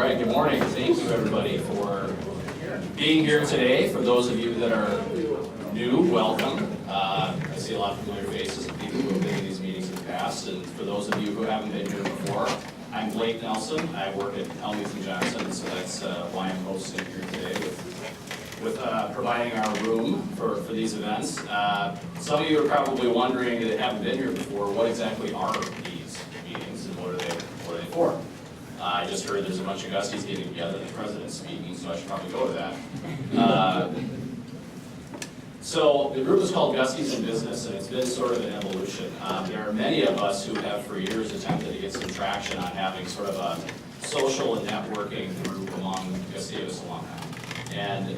right, good morning. Thank you everybody for being here today. For those of you that are new, welcome. I see a lot of familiar faces of people who have been in these meetings in the past, and for those of you who haven't been here before, I'm Blake Nelson. I work at Helmuth & Johnson, so that's why I'm hosting here today with providing our room for these events. Some of you are probably wondering that haven't been here before, what exactly are these meetings and what are they for? I just heard there's a bunch of Gusties getting together, the president's speaking, so I should probably go to that. So the group is called Gusties in Business, and it's been sort of an evolution. There are many of us who have for years attempted to get some traction on having sort of a social and networking group among Gustavus alumni. And,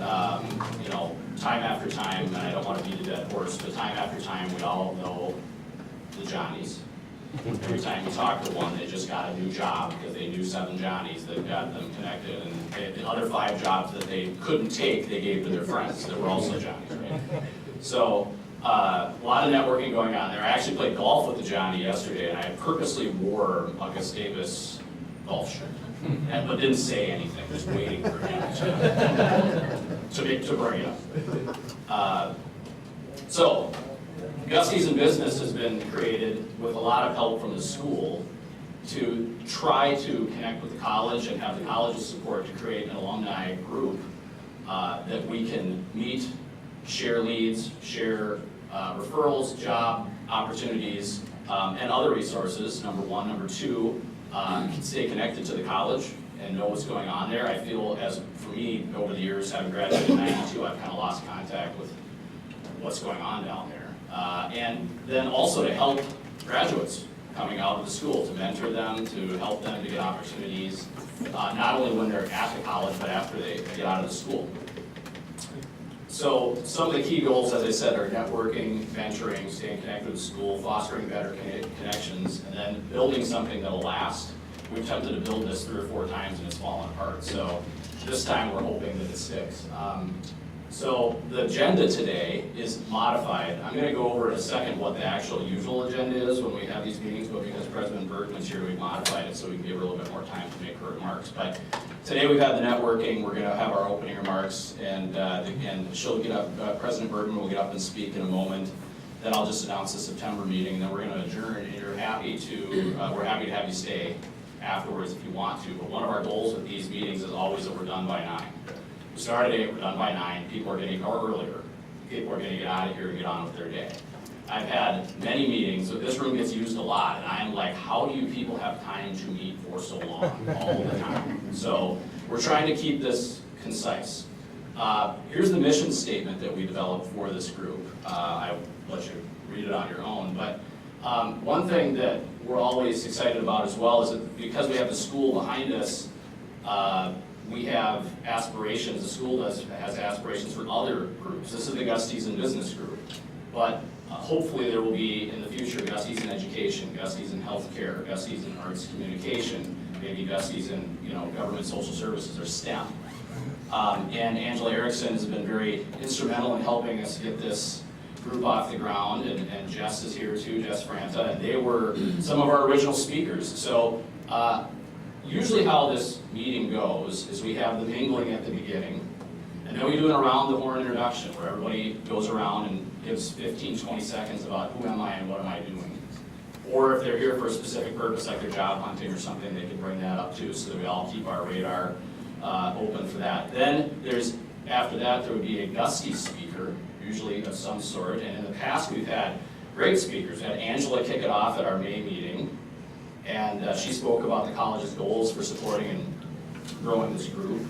you know, time after time, and I don't want to beat a dead horse, but time after time we all know the Johnnies. Every time you talk to one, they just got a new job because they knew 7 Johnnies that got them connected, and the other 5 jobs that they couldn't take, they gave to their friends that were also Johnnies, right? So, a lot of networking going on there. I actually played golf with the Johnny yesterday, and I purposely wore a Gustavus golf shirt, but didn't say anything, just waiting for him to bring it up. So, Gusties in Business has been created with a lot of help from the school to try to connect with the college and have the college's support to create an alumni group that we can meet, share leads, share referrals, job opportunities, and other resources, number one. Number two, stay connected to the college and know what's going on there. I feel, as for me, over the years, having graduated in '92, I've kind of lost contact with what's going on down there. And then also to help graduates coming out of the school, to mentor them, to help them to get opportunities, not only when they're at the college, but after they get out of the school. So some of the key goals, as I said, are networking, mentoring, staying connected with the school, fostering better connections, and then building something that'll last. We've attempted to build this 3 or 4 times and it's fallen apart. So this time we're hoping that it sticks. So the agenda today is modified. I'm going to go over in a second what the actual usual agenda is when we have these meetings, but because President Bergman's here, we modified it so we can give her a little bit more time to make her remarks. But today we've had the networking, we're going to have our opening remarks, and she'll get up, President Bergman will get up and speak in a moment. Then I'll just announce the September meeting, and then we're going to adjourn, and we're happy to have you stay afterwards if you want to. But one of our goals with these meetings is always that we're done by 9. We start at 8, we're done by 9, people are getting, or earlier, people are going to get out of here and get on with their day. I've had many meetings, so this room gets used a lot, and I'm like, how do you people have time to meet for so long, all the time? So we're trying to keep this concise. Here's the mission statement that we developed for this group. I'll let you read it on your own, but one thing that we're always excited about as well is that because we have the school behind us, we have aspirations, the school has aspirations for other groups. This is the Gusties in Business group, but hopefully there will be in the future Gusties in Education, Gusties in Healthcare, Gusties in Arts Communication, maybe Gusties in Government Social Services or STEM. And Angela Erickson has been very instrumental in helping us get this group off the ground, and Jess is here too, Jess Franta, and they were some of our original speakers. So. Usually how this meeting goes is we have the mingling at the beginning, and then we do an around the horn introduction where everybody goes around and gives 15-20 seconds about who am I and what am I doing. Or if they're here for a specific purpose like they're job hunting or something, they can bring that up too, so that we all keep our radar open for that. Then after that there would be a Gustie speaker, usually of some sort, and in the past we've had great speakers. We had Angela kick it off at our May meeting, and she spoke about the college's goals for supporting and growing this group.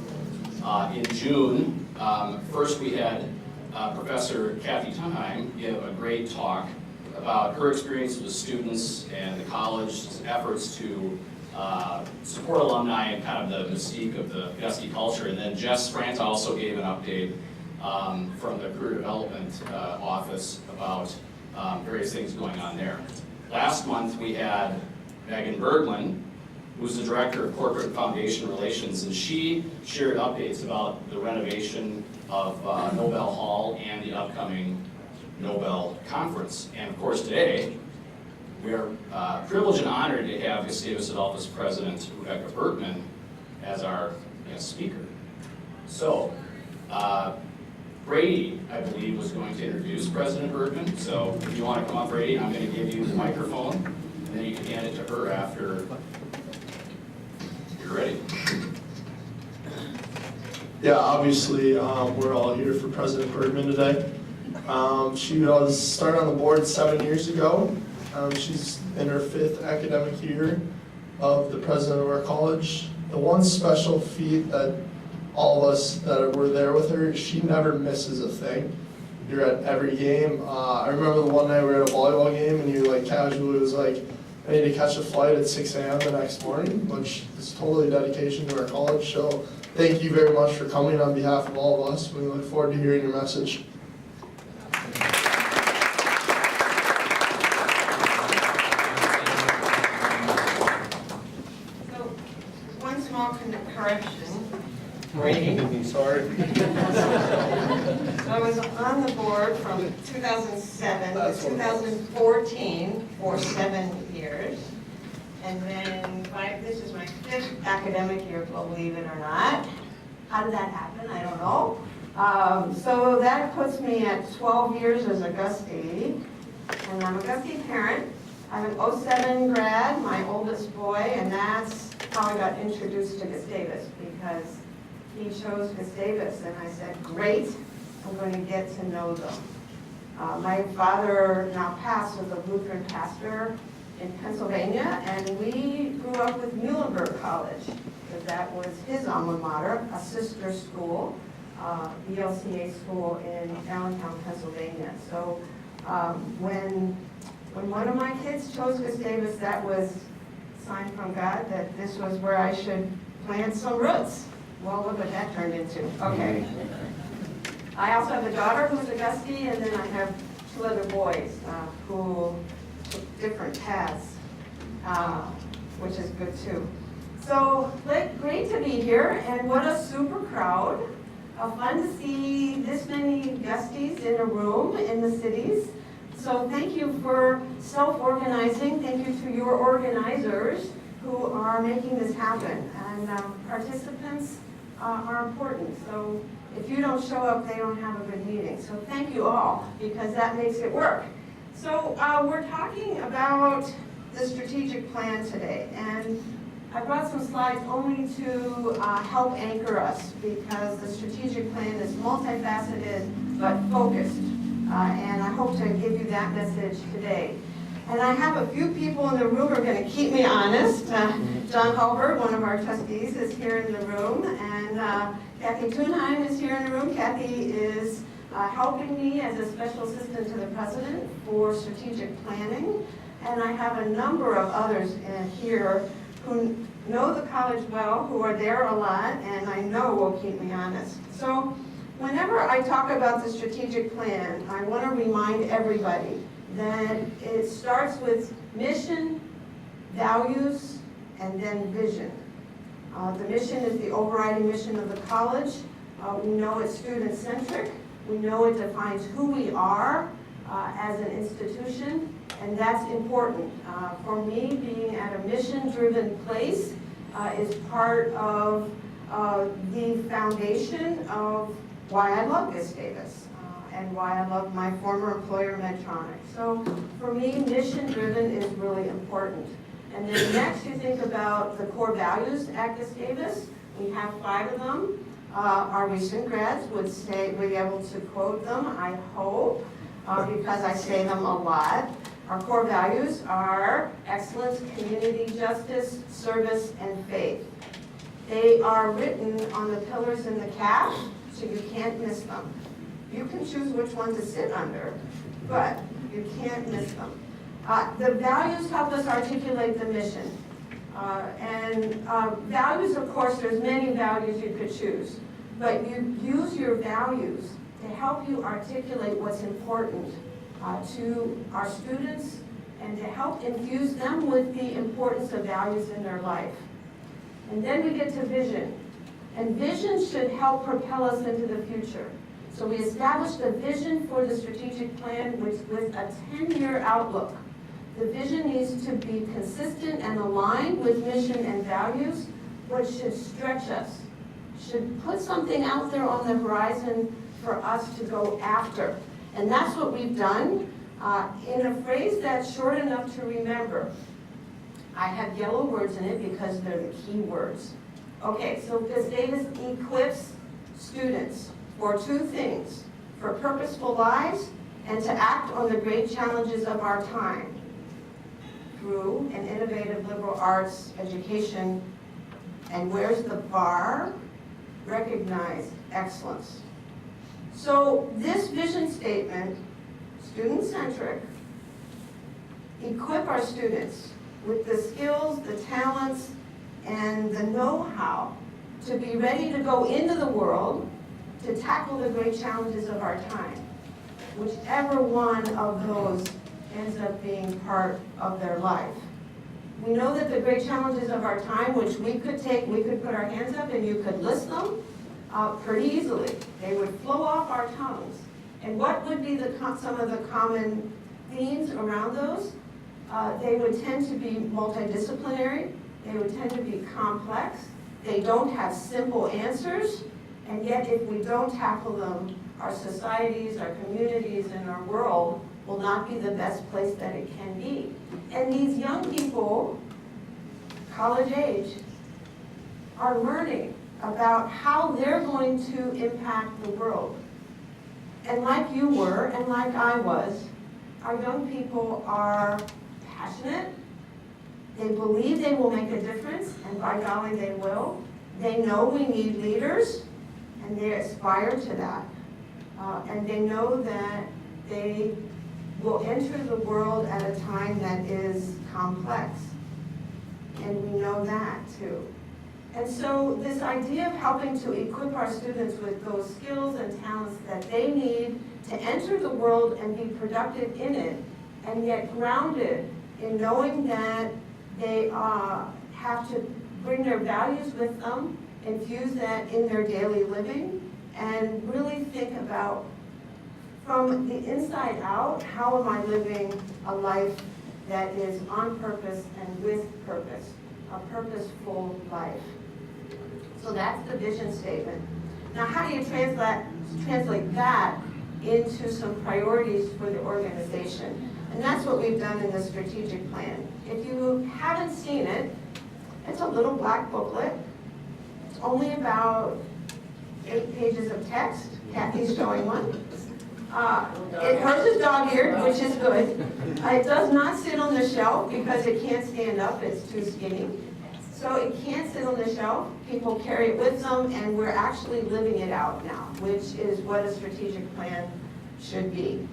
In June, first we had Professor Kathy Tunheim give a great talk about her experience with students and the college's efforts to support alumni and kind of the mystique of the Gustie culture. And then Jess Franta also gave an update from the Career Development Office about various things going on there. Last month we had Megan Bergman, who's the Director of Corporate and Foundation Relations, and she shared updates about the renovation of Nobel Hall and the upcoming Nobel Conference. And of course today, we are privileged and honored to have Gustavus Adolphus President Rebecca Bergman as our guest speaker. So, Brady, I believe, was going to introduce President Bergman. So if you want to come up, Brady, I'm going to give you the microphone, and then you can hand it to her after you're ready. Yeah, obviously, we're all here for President Bergman today. She was started on the board 7 years ago. She's in her 5th academic year of the president of our college. The one special feat that all of us that were there with her, she never misses a thing. You're at every game. I remember the one night we were at a volleyball game and you like casually was like, I need to catch a flight at 6 a.m. the next morning, which is totally dedication to our college. So thank you very much for coming on behalf of all of us. We look forward to hearing your message. So, one small correction. Sorry. I was on the board from 2007 to 2014 for 7 years. And then this is my 5th academic year, believe it or not. How did that happen? I don't know. So that puts me at 12 years as a Gustie. And I'm a Gustie parent. I'm an 07 grad, my oldest boy, and that's how I got introduced to Gustavus, because he chose Gustavus, and I said, great, I'm going to get to know them. My father, now passed, was a Lutheran pastor in Pennsylvania, and we grew up with Muhlenberg College, because that was his alma mater, a sister school, ELCA school in Allentown, Pennsylvania. So when one of my kids chose Gustavus, that was a sign from God that this was where I should plant some roots. Well, look what that turned into. Okay. I also have a daughter who's a Gustie, and then I have 2 other boys who took different paths, which is good too. So great to be here, and what a super crowd. Fun to see this many Gusties in a room in the cities. So thank you for self-organizing. Thank you to your organizers who are making this happen. And participants are important. So if you don't show up, they don't have a good meeting. So thank you all, because that makes it work. So we're talking about the strategic plan today. And I brought some slides only to help anchor us, because the strategic plan is multifaceted but focused. And I hope to give you that message today. And I have a few people in the room who are going to keep me honest. John Halbert, one of our trustees, is here in the room. And Kathy Thunheim is here in the room. Kathy is helping me as a special assistant to the president for strategic planning. And I have a number of others here who know the college well, who are there a lot, and I know will keep me honest. So whenever I talk about the strategic plan, I want to remind everybody that it starts with mission, values, and then vision. The mission is the overriding mission of the college. We know it's student-centric. We know it defines who we are as an institution, and that's important. For me, being at a mission-driven place is part of the foundation of why I love Gustavus and why I love my former employer, Medtronic. So for me, mission-driven is really important. And then next, you think about the core values at Gustavus. We have 5 of them. Our recent grads would be able to quote them, I hope, because I say them a lot. Our core values are excellence, community justice, service, and faith. They are written on the pillars in the cap, so you can't miss them. You can choose which one to sit under, but you can't miss them. The values help us articulate the mission. Values, of course, there's many values you could choose, but you use your values to help you articulate what's important to our students and to help infuse them with the importance of values in their life. And then we get to vision. And vision should help propel us into the future. So we established a vision for the strategic plan with a 10-year outlook. The vision needs to be consistent and aligned with mission and values, what should stretch us, should put something out there on the horizon for us to go after. And that's what we've done in a phrase that's short enough to remember. I have yellow words in it because they're the key words. Okay, so Gustavus equips students for two things: for purposeful lives and to act on the great challenges of our time through an innovative liberal arts education. And where's the bar? Recognize excellence. So this vision statement, student-centric, equip our students with the skills, the talents, and the know-how to be ready to go into the world to tackle the great challenges of our time, whichever one of those ends up being part of their life. We know that the great challenges of our time, which we could put our hands up and you could list them pretty easily. They would flow off our tongues. And what would be some of the common themes around those? They would tend to be multidisciplinary. They would tend to be complex. They don't have simple answers. And yet, if we don't tackle them, our societies, our communities, and our world will not be the best place that it can be. And these young people, college age, are learning about how they're going to impact the world. And like you were, and like I was, our young people are passionate. They believe they will make a difference, and by golly, they will. They know we need leaders, and they aspire to that. And they know that they will enter the world at a time that is complex. And we know that too. And so this idea of helping to equip our students with those skills and talents that they need to enter the world and be productive in it, and yet grounded in knowing that they have to bring their values with them, infuse that in their daily living, and really think about, from the inside out, how am I living a life that is on purpose and with purpose, a purposeful life. So that's the vision statement. Now, how do you translate that into some priorities for the organization? And that's what we've done in the strategic plan. If you haven't seen it, it's a little black booklet. It's only about 8 pages of text. Kathy's showing one. Hers is dog-eared, which is good. It does not sit on the shelf because it can't stand up. It's too skinny. So it can't sit on the shelf. People carry it with them, and we're actually living it out now, which is what a strategic plan should be.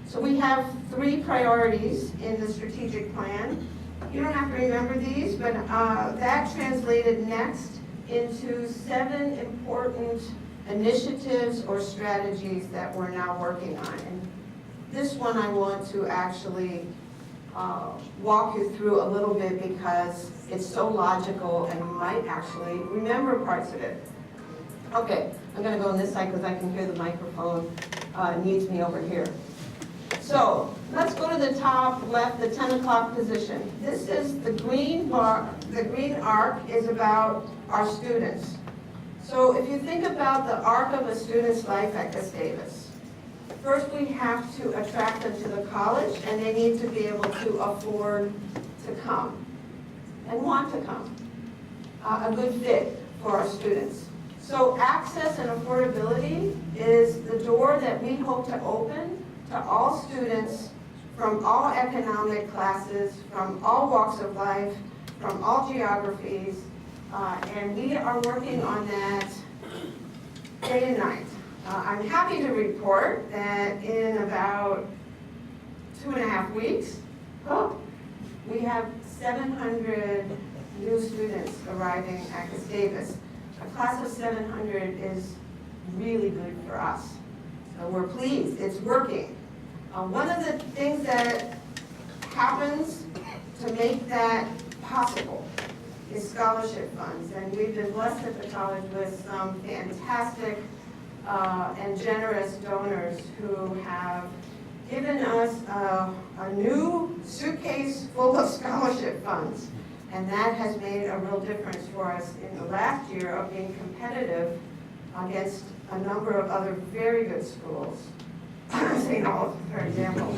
So we have 3 priorities in the strategic plan. You don't have to remember these, but that translated next into 7 important initiatives or strategies that we're now working on. And this one I want to actually walk you through a little bit because it's so logical and you might actually remember parts of it. Okay, I'm going to go on this side because I can hear the microphone needs me over here. So let's go to the top left, the 10 o'clock position. This is the green bar. The green arc is about our students. So if you think about the arc of a student's life at Gustavus, first we have to attract them to the college, and they need to be able to afford to come and want to come. A good fit for our students. So access and affordability is the door that we hope to open to all students from all economic classes, from all walks of life, from all geographies, and we are working on that day and night. I'm happy to report that in about 2.5 weeks, we have 700 new students arriving at Gustavus. A class of 700 is really good for us. So we're pleased, it's working. One of the things that happens to make that possible is scholarship funds. And we've been blessed at the college with some fantastic and generous donors who have given us a new suitcase full of scholarship funds. And that has made a real difference for us in the last year of being competitive against a number of other very good schools. St. Olaf, for example,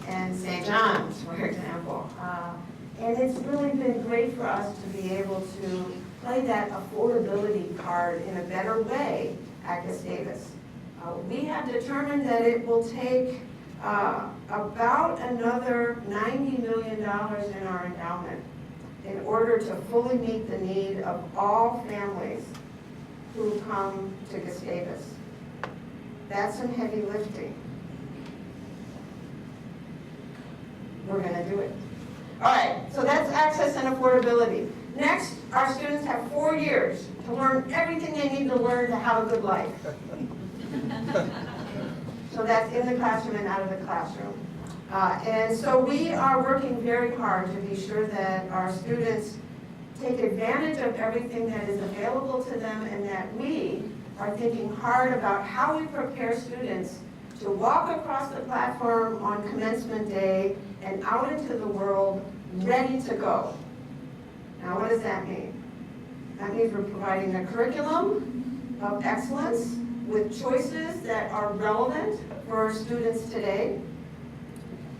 and St. John's, for example. And it's really been great for us to be able to play that affordability card in a better way at Gustavus. We have determined that it will take about another $90 million in our endowment in order to fully meet the need of all families who come to Gustavus. That's some heavy lifting. We're going to do it. All right, so that's access and affordability. Next, our students have 4 years to learn everything they need to learn to have a good life. So that's in the classroom and out of the classroom. And so we are working very hard to be sure that our students take advantage of everything that is available to them, and that we are thinking hard about how we prepare students to walk across the platform on commencement day and out into the world ready to go. Now, what does that mean? That means we're providing a curriculum of excellence with choices that are relevant for our students today.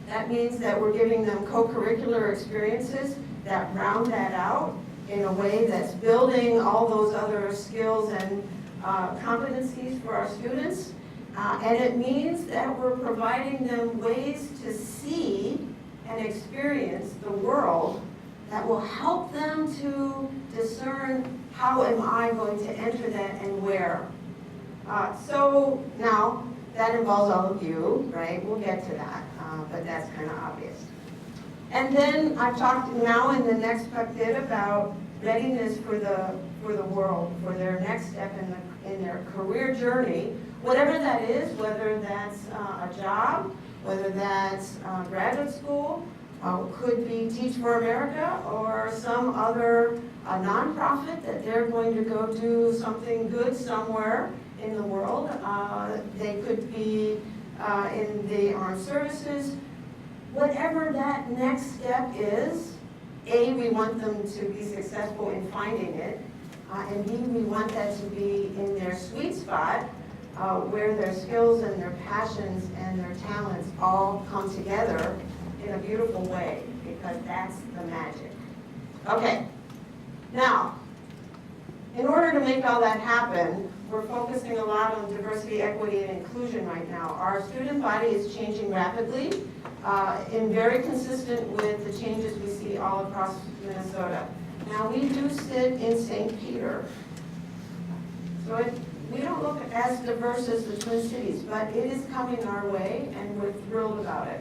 That means that we're giving them co-curricular experiences that round that out in a way that's building all those other skills and competencies for our students. And it means that we're providing them ways to see and experience the world that will help them to discern, how am I going to enter that and where? So now, that involves all of you, right? We'll get to that, but that's kind of obvious. And then I've talked now in the next bit about readiness for the world, for their next step in their career journey, whatever that is, whether that's a job, whether that's graduate school, could be Teach for America or some other nonprofit that they're going to go do something good somewhere in the world. They could be in the armed services. Whatever that next step is, A, we want them to be successful in finding it, and B, we want that to be in their sweet spot, where their skills and their passions and their talents all come together in a beautiful way, because that's the magic. Okay, now, in order to make all that happen, we're focusing a lot on diversity, equity, and inclusion right now. Our student body is changing rapidly, and very consistent with the changes we see all across Minnesota. Now, we do sit in St. Peter, so we don't look as diverse as the Twin Cities, but it is coming our way, and we're thrilled about it.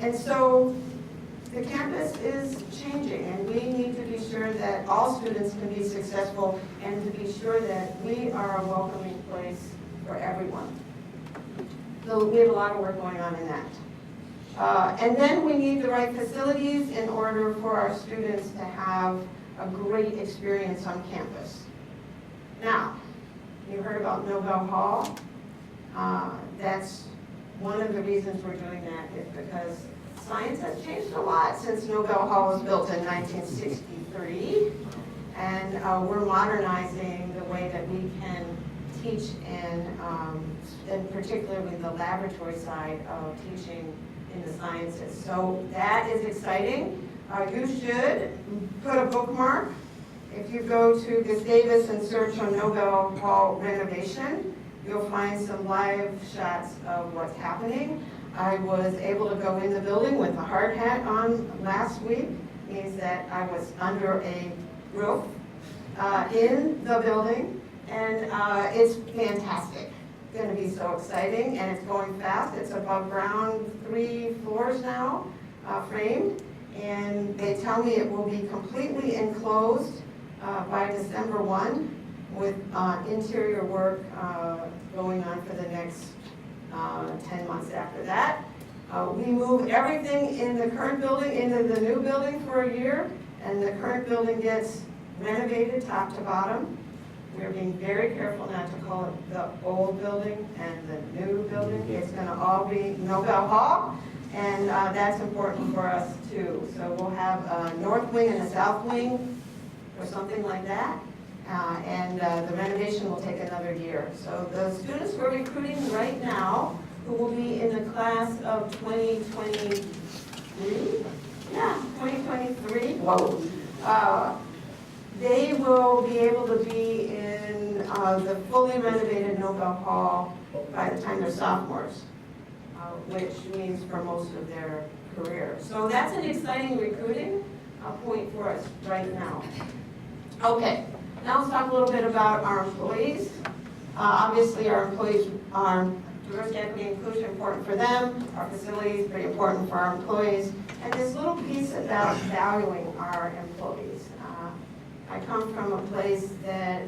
And so the campus is changing, and we need to be sure that all students can be successful, and to be sure that we are a welcoming place for everyone. So we have a lot of work going on in that. And then we need the right facilities in order for our students to have a great experience on campus. Now, you heard about Nobel Hall. That's one of the reasons we're doing that is because science has changed a lot since Nobel Hall was built in 1963. And we're modernizing the way that we can teach and particularly the laboratory side of teaching in the sciences. So that is exciting. You should put a bookmark. If you go to Gustavus and search on Nobel Hall renovation, you'll find some live shots of what's happening. I was able to go in the building with a hard hat on last week. Means that I was under a roof in the building, and it's fantastic. It's going to be so exciting, and it's going fast. It's above ground, 3 floors now, framed, and they tell me it will be completely enclosed by December 1, with interior work going on for the next 10 months after that. We move everything in the current building into the new building for a year, and the current building gets renovated top to bottom. We're being very careful not to call it the old building and the new building. It's going to all be Nobel Hall. And that's important for us too. So we'll have a north wing and a south wing, or something like that. And the renovation will take another year. So the students we're recruiting right now, who will be in the class of 2023, yeah, 2023, whoa. They will be able to be in the fully renovated Nobel Hall by the time they're sophomores, which means for most of their career. So that's an exciting recruiting point for us right now. Okay, now let's talk a little bit about our employees. Obviously, our employees are diversity, equity, and inclusion important for them. Our facilities pretty important for our employees. And this little piece about valuing our employees. I come from a place that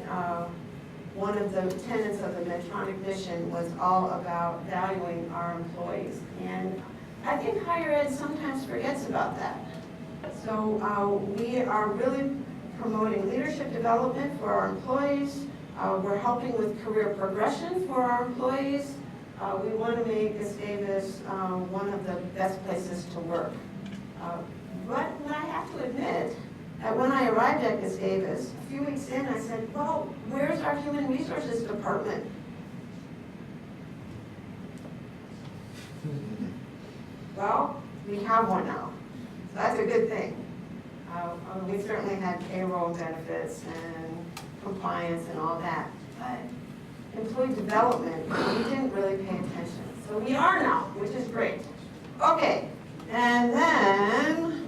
one of the tenets of the Medtronic mission was all about valuing our employees. And I think higher ed sometimes forgets about that. So we are really promoting leadership development for our employees. We're helping with career progression for our employees. We want to make Gustavus one of the best places to work. But I have to admit that when I arrived at Gustavus, a few weeks in, I said, well, where's our human resources department? Well, we have one now. So that's a good thing. We certainly had payroll benefits and compliance and all that. But employee development, we didn't really pay attention. So we are now, which is great. Okay, and then,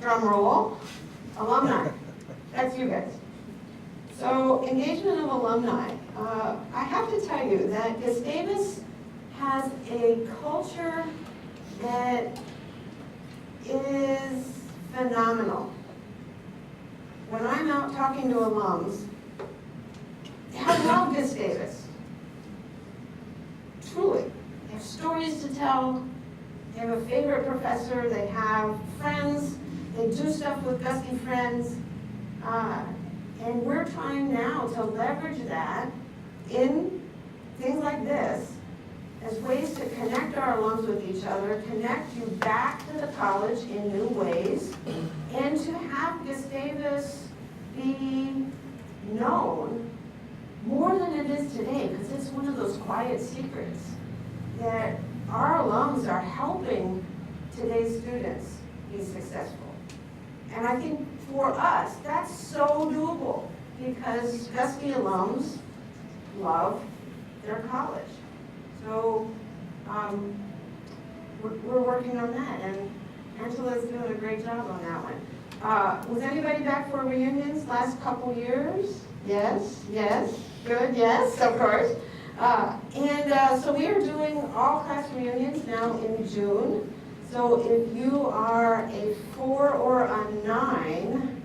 drum roll, alumni. That's you guys. So engagement of alumni. I have to tell you that Gustavus has a culture that is phenomenal. When I'm out talking to alums, they have loved Gustavus. Truly. They have stories to tell. They have a favorite professor. They have friends. They do stuff with Gustie friends. And we're trying now to leverage that in things like this as ways to connect our alums with each other, connect you back to the college in new ways, and to have Gustavus be known more than it is today, because it's one of those quiet secrets that our alums are helping today's students be successful. And I think for us, that's so doable, because Gustie alums love their college. So we're working on that, and Angela's doing a great job on that one. Was anybody back for reunions last couple years? Yes, yes, good, yes, of course. So we are doing all class reunions now in June. So if you are a 4 or a 9,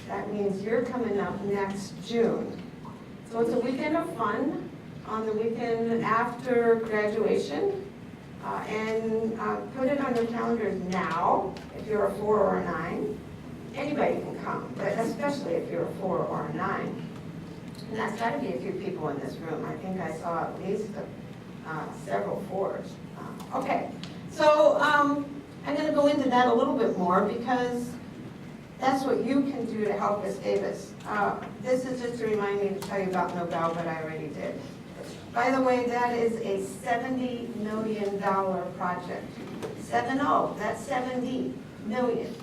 that means you're coming up next June. So it's a weekend of fun on the weekend after graduation. And put it on your calendars now if you're a 4 or a 9. Anybody can come, but especially if you're a 4 or a 9. And that's got to be a few people in this room. I think I saw at least several 4s. Okay, so I'm going to go into that a little bit more, because that's what you can do to help Gustavus. This is just to remind me to tell you about Nobel, but I already did. By the way, that is a $70 million project. 7-0, that's 70 million.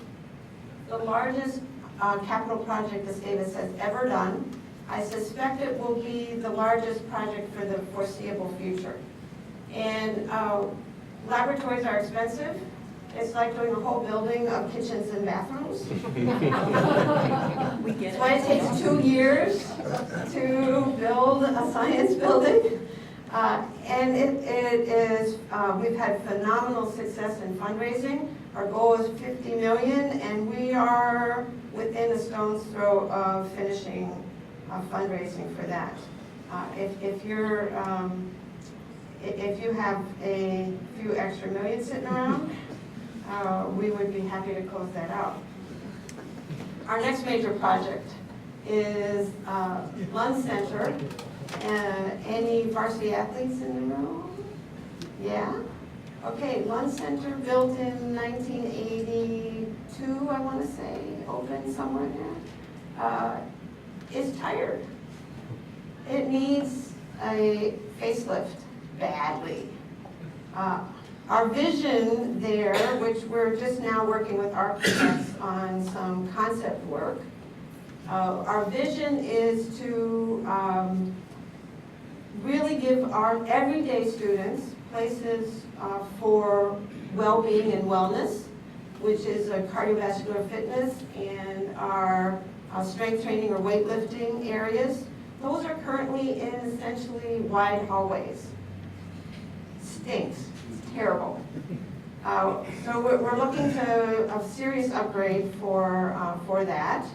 The largest capital project Gustavus has ever done. I suspect it will be the largest project for the foreseeable future. And laboratories are expensive. It's like doing a whole building of kitchens and bathrooms. That's why it takes 2 years to build a science building. And it is, we've had phenomenal success in fundraising. Our goal is 50 million, and we are within a stone's throw of finishing fundraising for that. If you have a few extra million sitting around, we would be happy to close that out. Our next major project is Lund Center. Any varsity athletes in the room? Yeah? Okay, Lund Center, built in 1982, I want to say, opened somewhere there, is tired. It needs a facelift badly. Our vision there, which we're just now working with architects on some concept work, our vision is to really give our everyday students places for well-being and wellness, which is a cardiovascular fitness and our strength training or weightlifting areas. Those are currently in essentially wide hallways. Stinks, it's terrible. So we're looking to a serious upgrade for that.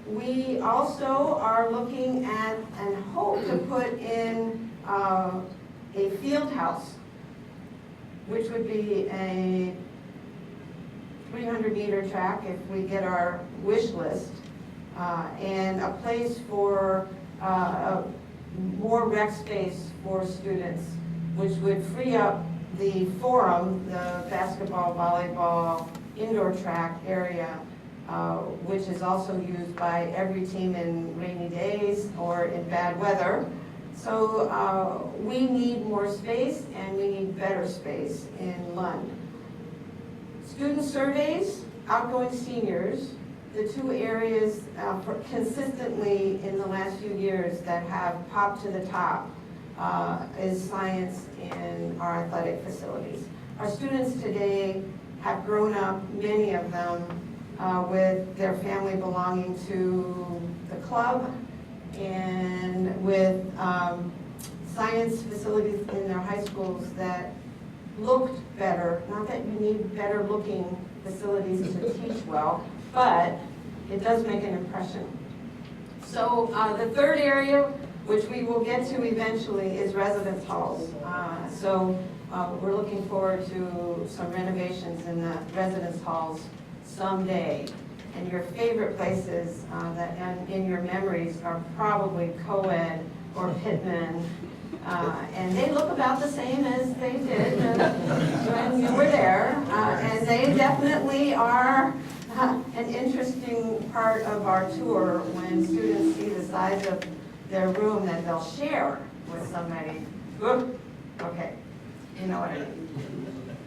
We also are looking at and hope to put in a field house, which would be a 300-meter track if we get our wish list, and a place for more rec space for students, which would free up the forum, the basketball, volleyball, indoor track area, which is also used by every team in rainy days or in bad weather. So we need more space and we need better space in Lund. Student surveys, outgoing seniors, the two areas consistently in the last few years that have popped to the top is science and our athletic facilities. Our students today have grown up, many of them, with their family belonging to the club and with science facilities in their high schools that looked better. Not that you need better looking facilities to teach well, but it does make an impression. So the third area, which we will get to eventually, is residence halls. We're looking forward to some renovations in the residence halls someday. And your favorite places that in your memories are probably co-ed or Pittman. And they look about the same as they did when you were there. And they definitely are an interesting part of our tour when students see the size of their room that they'll share with somebody. Ooh, okay, you know what I mean.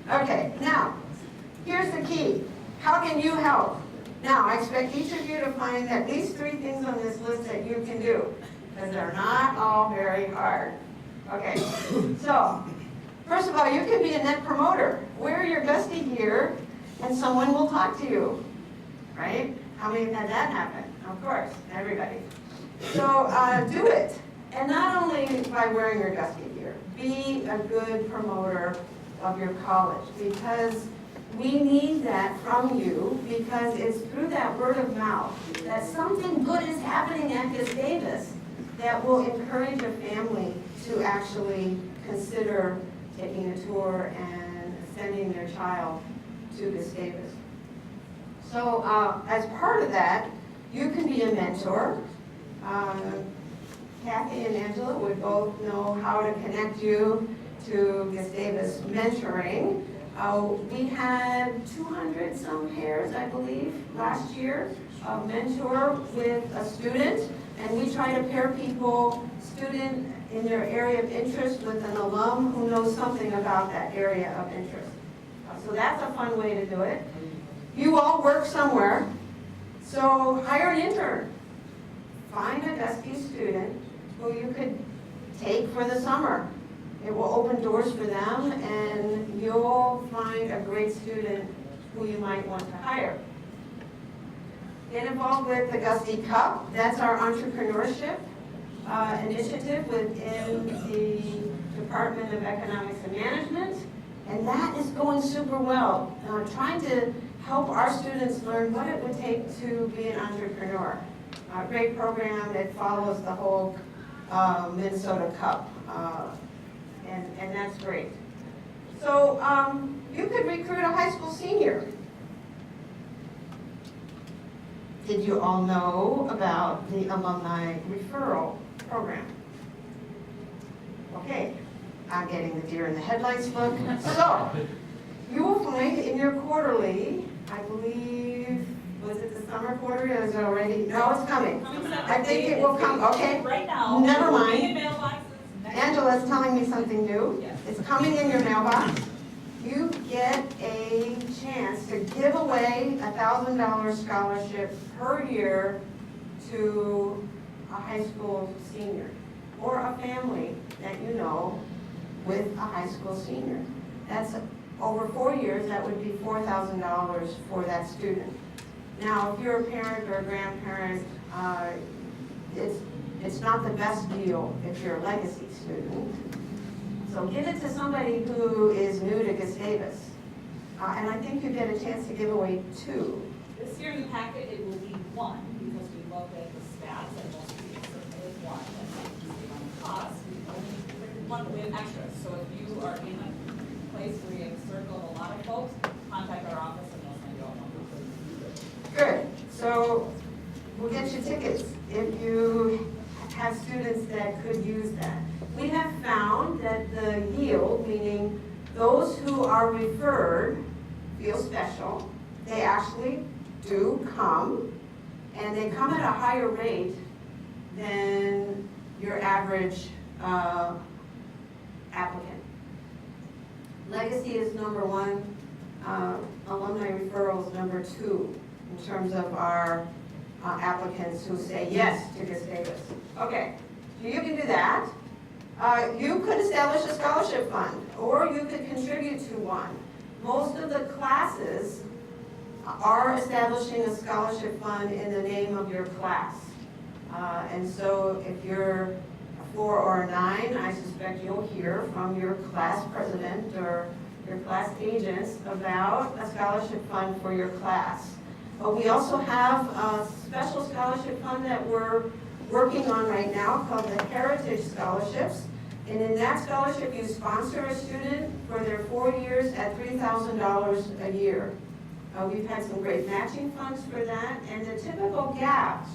Okay, now, here's the key. How can you help? Now, I expect each of you to find at least 3 things on this list that you can do, because they're not all very hard. Okay, so, first of all, you can be a net promoter. Wear your Gustie gear, and someone will talk to you, right? How many have had that happen? Of course, everybody. So, do it. And not only by wearing your Gustie gear, be a good promoter of your college, because we need that from you, because it's through that word of mouth that something good is happening at Gustavus that will encourage a family to actually consider taking a tour and sending their child to Gustavus. So as part of that, you can be a mentor. Kathy and Angela would both know how to connect you to Gustavus mentoring. We had 200 some pairs, I believe, last year, of mentor with a student, and we try to pair people, student in their area of interest with an alum who knows something about that area of interest. So that's a fun way to do it. You all work somewhere, so hire an intern. Find a Gustie student who you could take for the summer. It will open doors for them, and you'll find a great student who you might want to hire. Get involved with the Gustie Cup. That's our entrepreneurship initiative within the Department of Economics and Management, and that is going super well. Trying to help our students learn what it would take to be an entrepreneur. A great program that follows the whole Minnesota Cup. And that's great. So you could recruit a high school senior. Did you all know about the alumni referral program? Okay, I'm getting the deer in the headlights look. So You will find in your quarterly, I believe, was it the summer quarterly or is it already? No, it's coming. I think it will come, okay? Right now. Never It'll mind. be in mailboxes next Angela's telling me something new. Yes. It's coming in your mailbox. You get a chance to give away a $1,000 scholarship per year to a high school senior or a family that you know with a high school senior. That's over 4 years, that would be $4,000 for that student. Now, if you're a parent or a grandparent, it's not the best deal if you're a legacy student. So give it to somebody who is new to Gustavus. And I think you get a chance to give away 2. This year in the packet, it will be 1, because we looked at the stats, and most people submitted 1, and then on the cost, we only printed 1 with extras. So if you are in a place where you have a circle of a lot of folks, contact our office and we'll send you out 1. Good. So we'll get you tickets if you have students that could use that. We have found that the yield, meaning those who are referred, feel special. They actually do come, and they come at a higher rate than your average applicant. Legacy is number 1, alumni referrals number 2 in terms of our applicants who say yes to Gustavus. Okay, so you can do that. You could establish a scholarship fund, or you could contribute to one. Most of the classes are establishing a scholarship fund in the name of your class. And so if you're a 4 or a 9, I suspect you'll hear from your class president or your class agents about a scholarship fund for your class. But we also have a special scholarship fund that we're working on right now called the Heritage Scholarships. And in that scholarship, you sponsor a student for their 4 years at $3,000 a year. We've had some great matching funds for that, and the typical gap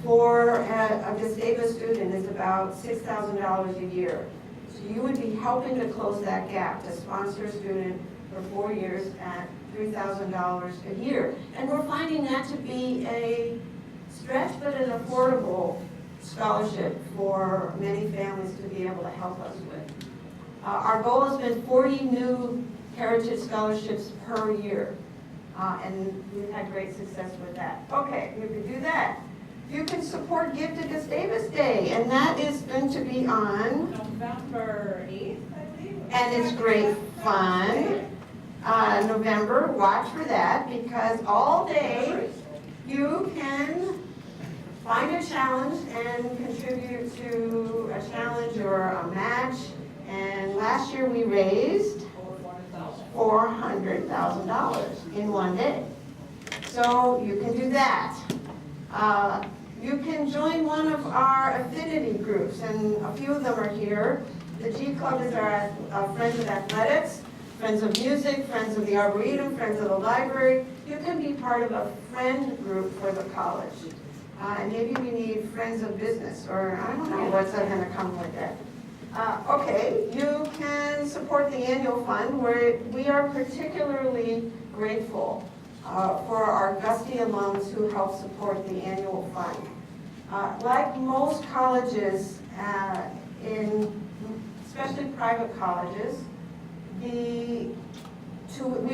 for a Gustavus student is about $6,000 a year. So you would be helping to close that gap to sponsor a student for 4 years at $3,000 a year. And we're finding that to be a stretch but an affordable scholarship for many families to be able to help us with. Our goal has been 40 new Heritage Scholarships per year, and we've had great success with that. Okay, you can do that. You can support Give to Gustavus Day, and that is going to be on November 8th, I believe. and it's great fun. November, watch for that, because all day you can find a challenge and contribute to a challenge or a match. And last year we raised $400,000 in one day. So you can do that. You can join one of our affinity groups, and a few of them are here. The G Club is our Friends of Athletics, Friends of Music, Friends of the Arboretum, Friends of the Library. You can be part of a friend group for the college. And maybe we need Friends of Business, or I don't know what's going to come with that. Okay, you can support the annual fund, where we are particularly grateful for our Gustie alums who help support the annual fund. Like most colleges, especially private colleges, we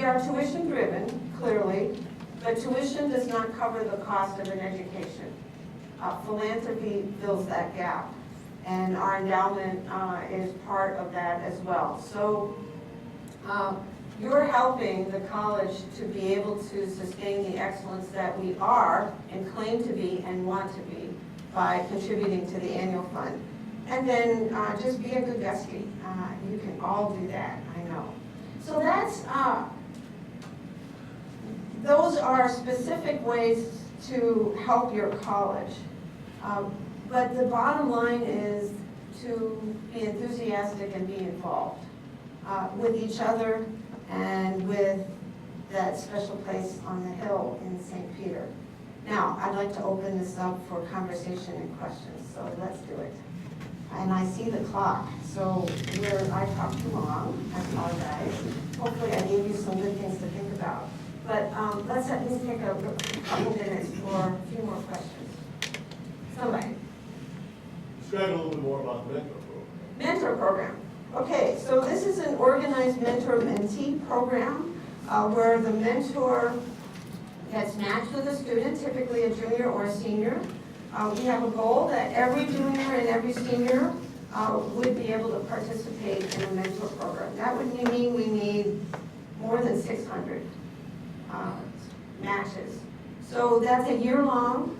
are tuition driven, clearly, but tuition does not cover the cost of an education. Philanthropy fills that gap, and our endowment is part of that as well. So you're helping the college to be able to sustain the excellence that we are and claim to be and want to be by contributing to the annual fund. And then just be a good Gustie. You can all do that, I know. So those are specific ways to help your college. But the bottom line is to be enthusiastic and be involved with each other and with that special place on the hill in St. Peter. Now, I'd like to open this up for conversation and questions, so let's do it. And I see the clock, so I talked too long, I apologize. hopefully I gave you some good things to think about. But let's at least take a couple minutes for a few more questions. Somebody. Describe a little bit more about the mentor program. Mentor program. Okay, so this is an organized mentor-mentee program where the mentor gets matched with a student, typically a junior or a senior. We have a goal that every junior and every senior would be able to participate in a mentor program. That would mean we need more than 600 matches. So that's a year-long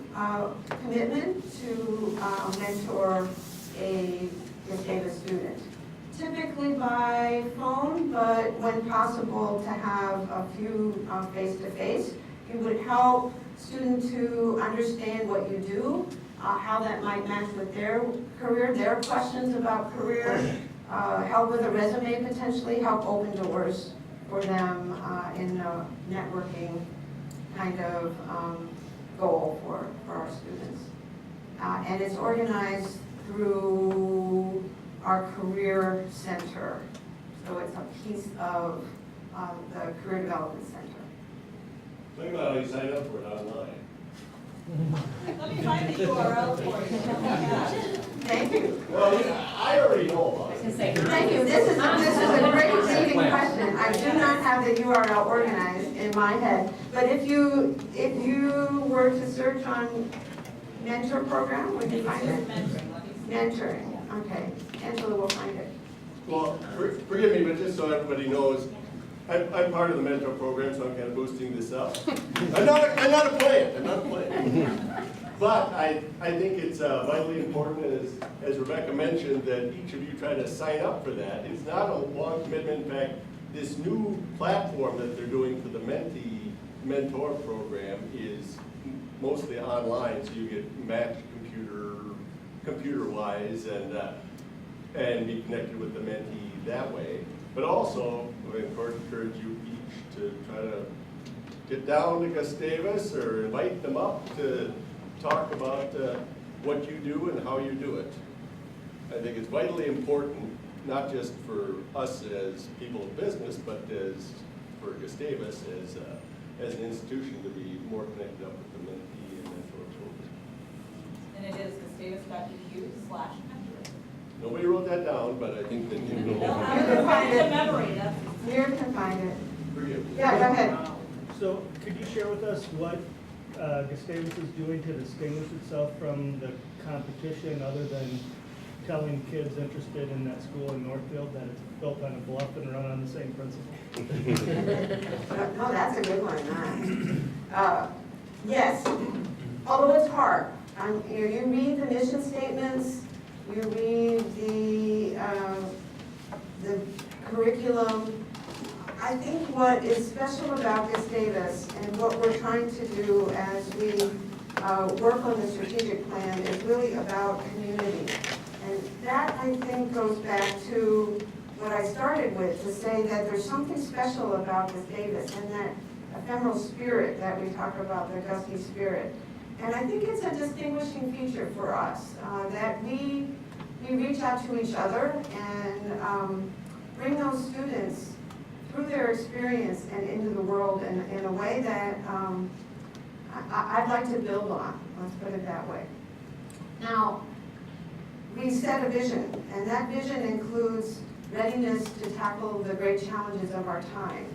commitment to mentor a Gustavus student. Typically by phone, but when possible to have a few face-to-face. It would help students to understand what you do, how that might match with their career, their questions about career, help with a resume potentially, help open doors for them in a networking kind of goal for our students. And it's organized through our career center. So it's a piece of the Career Development Center. Think about how you sign up for it online. Let me find the URL for you. Thank you. Well, yeah, I already know about it. Thank you. This is a great leading question. I do not have the URL organized in my head, but if you were to search on mentor program, would you find it? Mentoring. Okay. Angela will find it. Well, forgive me, but just so everybody knows, I'm part of the mentor program, so I'm kind of boosting this up. I'm not a plant. But I think it's vitally important, as Rebecca mentioned, that each of you try to sign up for that. It's not a long commitment. In fact, this new platform that they're doing for the mentee mentor program is mostly online, so you get matched computer-wise and be connected with the mentee that way. But also, I encourage you each to try to get down to Gustavus or invite them up to talk about what you do and how you do it. I think it's vitally important, not just for us as people of business, but for Gustavus as an institution to be more connected up with the mentee and mentor program. And it is gustavus.edu/mentoring. Nobody wrote that down, but I think that you They'll know. have it right in the memory, that's. You can find it. Forgive me. Yeah, go ahead. So could you share with us what Gustavus is doing to distinguish itself from the competition, other than telling kids interested in that school in Northfield that it's built on a bluff and run on the same principle? No, that's a good one. Yes, although it's hard. You read the mission statements, you read the curriculum. I think what is special about Gustavus and what we're trying to do as we work on the strategic plan is really about community. And that, I think, goes back to what I started with, to say that there's something special about Gustavus and that ephemeral spirit that we talk about, the Gusties spirit. And I think it's a distinguishing feature for us, that we reach out to each other and bring those students through their experience and into the world in a way that I'd like to build on, let's put it that way. Now, we set a vision, and that vision includes readiness to tackle the great challenges of our time.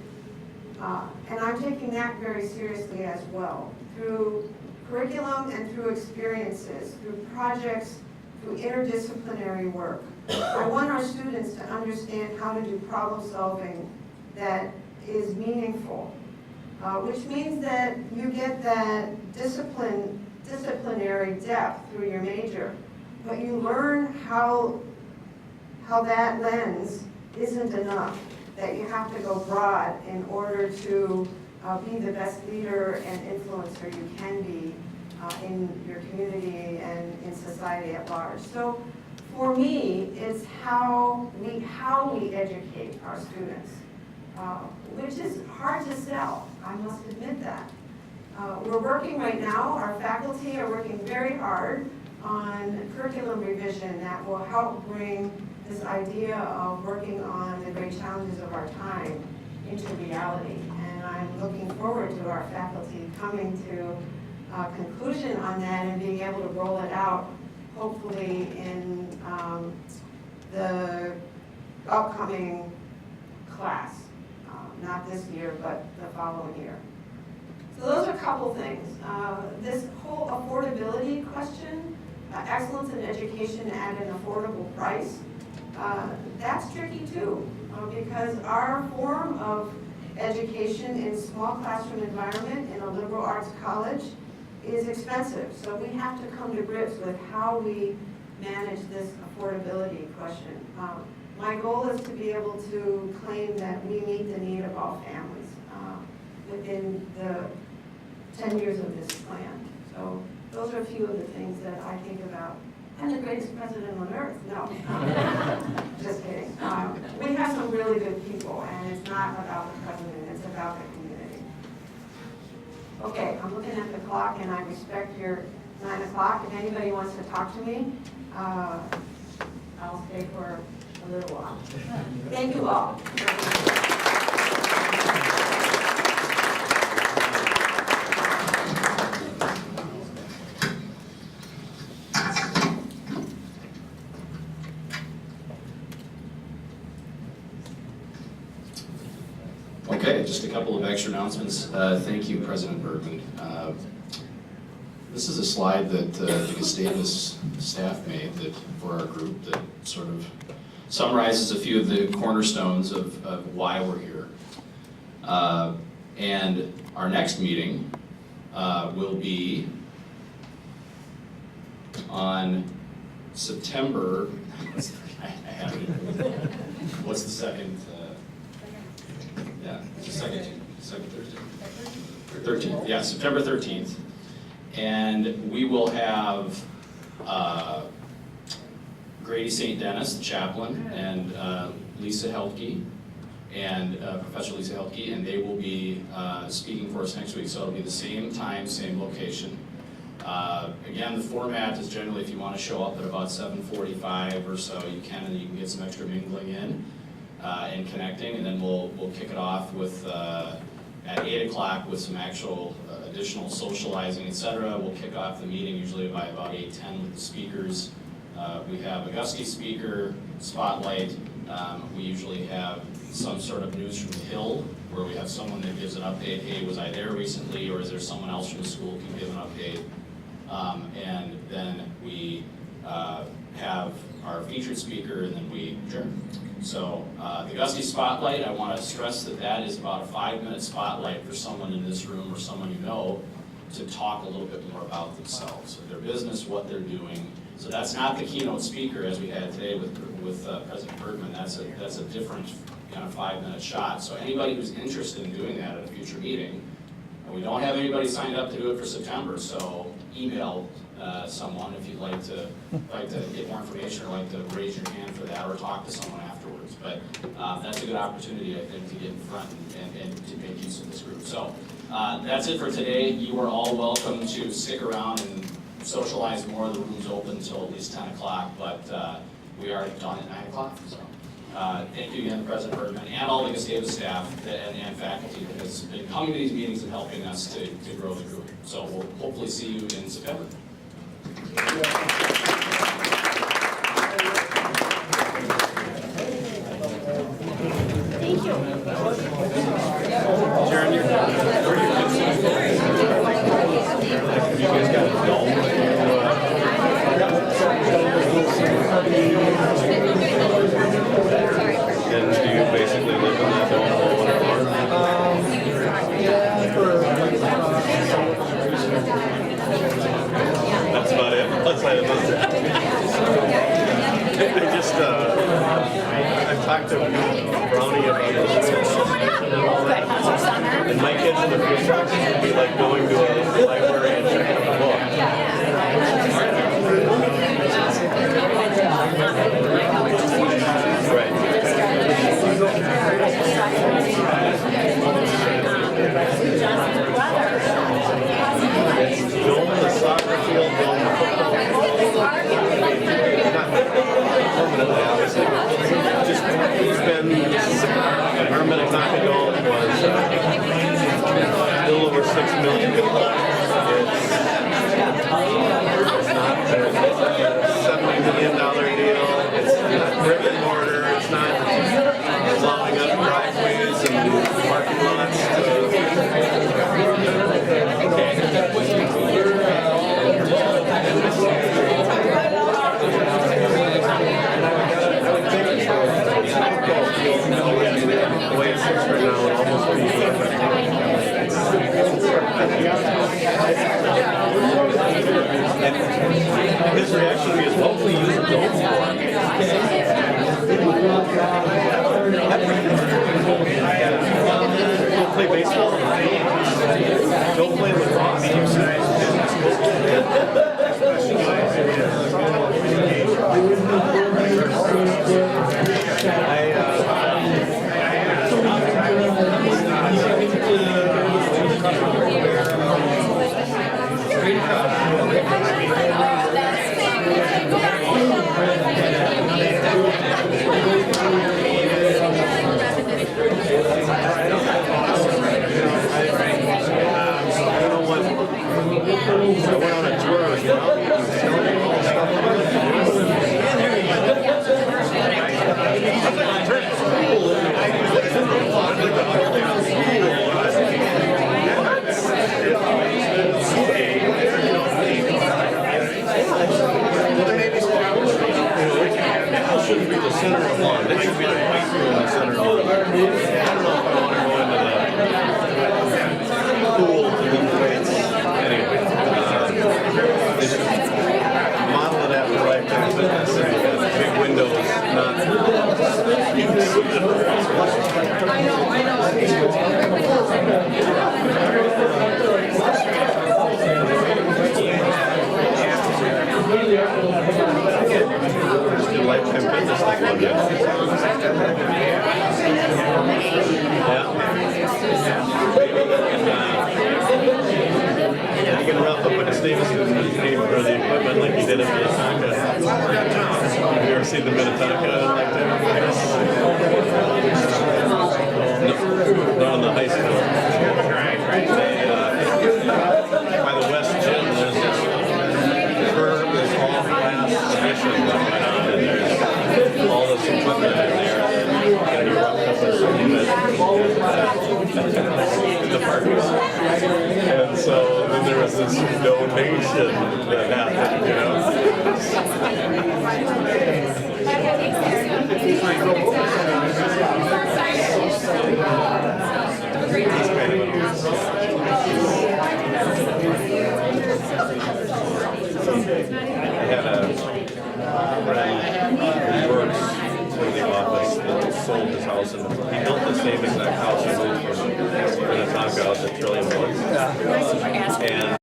And I'm taking that very seriously as well, through curriculum and through experiences, through projects, through interdisciplinary work. I want our students to understand how to do problem solving that is meaningful, which means that you get that disciplinary depth through your major, but you learn how that lens isn't enough, that you have to go broad in order to be the best leader and influencer you can be in your community and in society at large. So for me, it's how we educate our students, which is hard to sell, I must admit that. We're working right now, our faculty are working very hard on curriculum revision that will help bring this idea of working on the great challenges of our time into reality. And I'm looking forward to our faculty coming to a conclusion on that and being able to roll it out, hopefully in the upcoming class, not this year, but the following year. So those are a couple things. This whole affordability question, excellence in education at an affordable price, that's tricky too, because our form of education in small classroom environment in a liberal arts college is expensive. So we have to come to grips with how we manage this affordability question. My goal is to be able to claim that we meet the need of all families within the 10 years of this plan. So those are a few of the things that I think about. I'm the greatest president on earth. No, just kidding. We have some really good people, and it's not about the president, it's about the community. Okay, I'm looking at the clock, and I respect your 9 o'clock. If anybody wants to talk to me, I'll stay for a little while. Thank you all. Okay, just a couple of extra announcements. Thank you, President Bergman. This is a slide that the Gustavus staff made for our group that sort of summarizes a few of the cornerstones of why we're here. And our next meeting will be on September, I have it. What's the second? Yeah, it's the second Thursday. 13th, yeah, September 13th. And we will have Grady St. Dennis, the chaplain, and Lisa Heltke, and Professor Lisa Heltke, and they will be speaking for us next week. So it'll be the same time, same location. Again, the format is generally if you want to show up at about 7:45 or so, you can, and you can get some extra mingling in and connecting, and then we'll kick it off with at 8 o'clock with some actual additional socializing, etc. We'll kick off the meeting usually by about 8:10 with the speakers. We have a Gusties speaker, spotlight. We usually have some sort of news from the Hill, where we have someone that gives an update. Hey, was I there recently, or is there someone else from the school who can give an update? And then we have our featured speaker, and then we adjourn. So the Gusties spotlight, I want to stress that is about a 5-minute spotlight for someone in this room or someone you know to talk a little bit more about themselves, their business, what they're doing. So that's not the keynote speaker as we had today with President Bergman. That's a different kind of 5-minute shot. So anybody who's interested in doing that at a future meeting, and we don't have anybody signed up to do it for September, so email someone if you'd like to get more information or like to raise your hand for that or talk to someone afterwards. But that's a good opportunity, I think, to get in front and to make use of this group. So that's it for today. You are all welcome to stick around and socialize more. The room's open until at least 10 o'clock, but we are done at 9 o'clock. So thank you again, President Bergman, and all the Gustavus staff and faculty that has been coming to these meetings and helping us to grow the group. So we'll hopefully see you in September. Thank you. Sharon, you guys got a dome? And do you basically live in that dome all winter long? That's about it. Outside of that. I just, I've talked to Brownie about this. And my kids in the future would be like going to a library and checking out a book. Right. Dome the soccer field, dome the football field. Not permanently, obviously. Just, it's been, our minute knock and go. $70 million deal. It's not brick and mortar. It's not blowing up driveways and parking lots. The way it sits right now, it almost be and his reaction to me is, hopefully use a dome for Don't play baseball. Don't play lacrosse. I went on a tour with shouldn't be the center of one. They should be the white room in the center of one. I don't know if I want to go into the pool to lift weights. Anyway, they should model it after Lifetime Fitness. Big windows, not. Lifetime Fitness thing one day. Yeah. You can rough up a Gusties for the equipment like you did at Minnetonka. Have you ever seen the Minnetonka Lifetime Fitness? No, on the high school. By the West Gym, there's this curve, there's all glass addition that went on, and there's all this equipment in there that can be roughed up as something in the parking lot. And so then there was this donation that happened, you know. He's kind of I had a friend who works in the office that sold his house, and he built the same exact house he moved from Minnetonka out to Trillium Woods. And